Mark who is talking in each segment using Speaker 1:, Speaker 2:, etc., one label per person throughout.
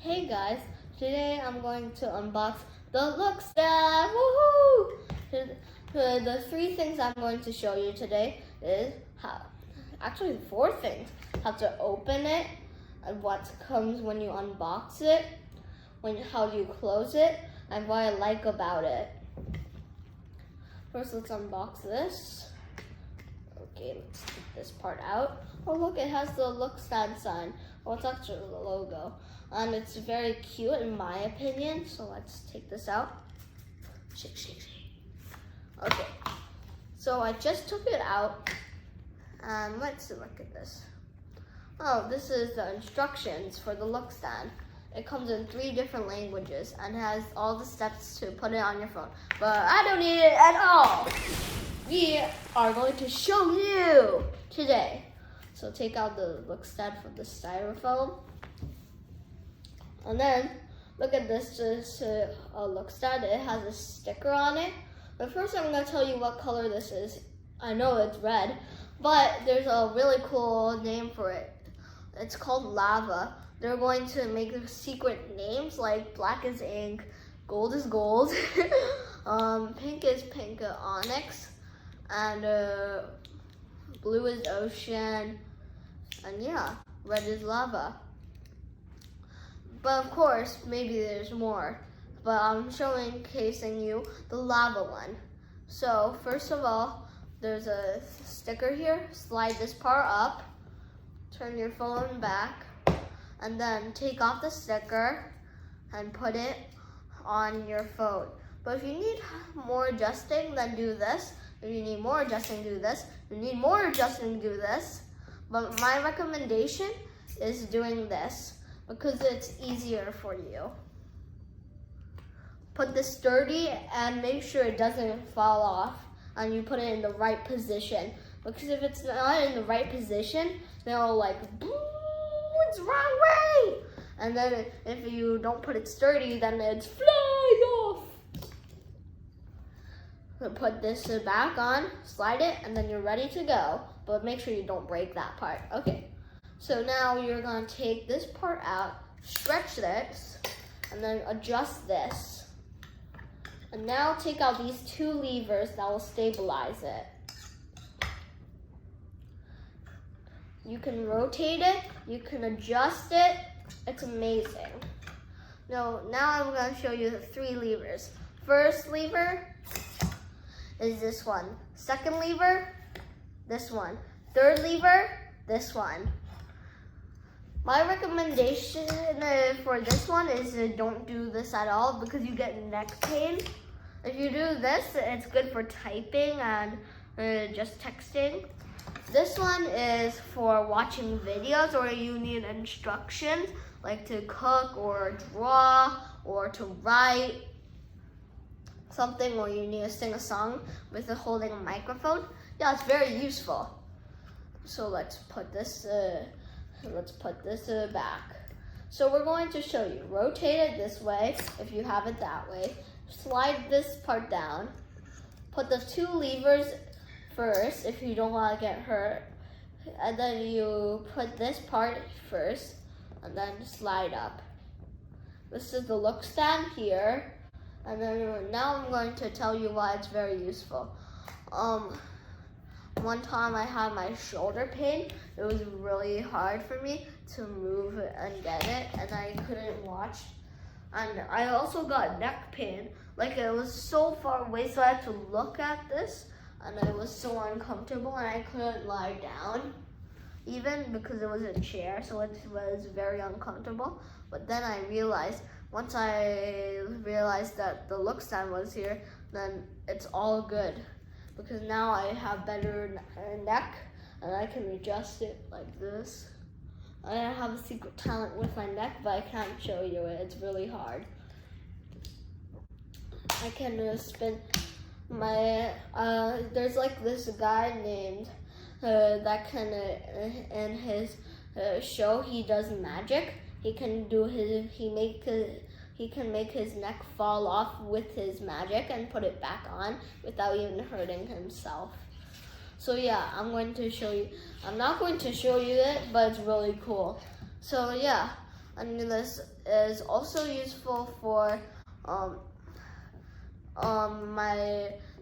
Speaker 1: Hey guys, today I'm going to unbox the Lookstand. Woohoo! The three things I'm going to show you today is actually four things: how to open it, and what comes when you unbox it, how you close it, and what I like about it. First, let's unbox this. Okay, let's take this part out. Oh look, it has the Lookstand sign. Well, it's actually the logo. And it's very cute in my opinion. So let's take this out. Shake, shake, shake. Okay, so I just took it out. And let's look at this. Oh, this is the instructions for the Lookstand. It comes in 3 different languages and has all the steps to put it on your phone. But I don't need it at all. We are going to show you today. So take out the Lookstand from the styrofoam. And then look at this Lookstand. It has a sticker on it. But first I'm going to tell you what color this is. I know it's red, but there's a really cool name for it. It's called lava. They're going to make secret names like black is ink, gold is gold, pink is pink onyx, and blue is ocean, and yeah, red is lava. But of course, maybe there's more. But I'm showcasing you the lava one. So first of all, there's a sticker here. Slide this part up, turn your phone back, and then take off the sticker and put it on your phone. But if you need more adjusting, then do this. If you need more adjusting, do this. If you need more adjusting, do this. But my recommendation is doing this because it's easier for you. Put this sturdy and make sure it doesn't fall off and you put it in the right position. Because if it's not in the right position, then it'll like, boo, it's wrong way. And then if you don't put it sturdy, then it's flying off. So put this back on, slide it, and then you're ready to go. But make sure you don't break that part. Okay, so now you're gonna take this part out, stretch this, and then adjust this. And now take out these 2 levers that will stabilize it. You can rotate it, you can adjust it, it's amazing. Now I'm going to show you the 3 levers. First lever is this one. Second lever, this one. Third lever, this one. My recommendation for this one is don't do this at all because you get neck pain. If you do this, it's good for typing and just texting. This one is for watching videos or you need instructions like to cook or draw or to write something, or you need to sing a song with holding a microphone. Yeah, it's very useful. So let's put this back. So we're going to show you. Rotate it this way if you have it that way. Slide this part down. Put the 2 levers first if you don't want to get hurt. And then you put this part first and then slide up. This is the Lookstand here. And then now I'm going to tell you why it's very useful. One time I had my shoulder pain. It was really hard for me to move and get it, and I couldn't watch. And I also got neck pain. Like it was so far away, so I had to look at this, and it was so uncomfortable, and I couldn't lie down, even because it was a chair, so it was very uncomfortable. But then I realized, once I realized that the Lookstand was here, then it's all good. Because now I have better neck and I can adjust it like this. I have a secret talent with my neck, but I can't show you it. It's really hard. I can spin my, there's like this guy named, that can, in his show, he does magic. He can do he can make his neck fall off with his magic and put it back on without even hurting himself. So yeah, I'm going to show you. I'm not going to show you it, but it's really cool. So yeah, And this is also useful for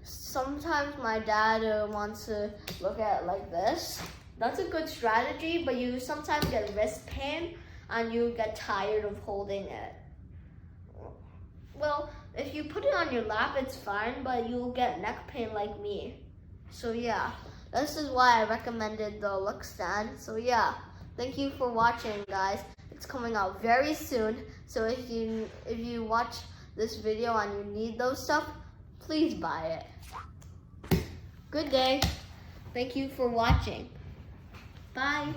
Speaker 1: sometimes my dad wants to look at it like this. That's a good strategy, but you sometimes get wrist pain and you get tired of holding it. Well, if you put it on your lap, it's fine, but you'll get neck pain like me. So yeah, this is why I recommended the Lookstand. So yeah, thank you for watching, guys. It's coming out very soon. So if you watch this video and you need those stuff, please buy it. Good day. Thank you for watching. Bye.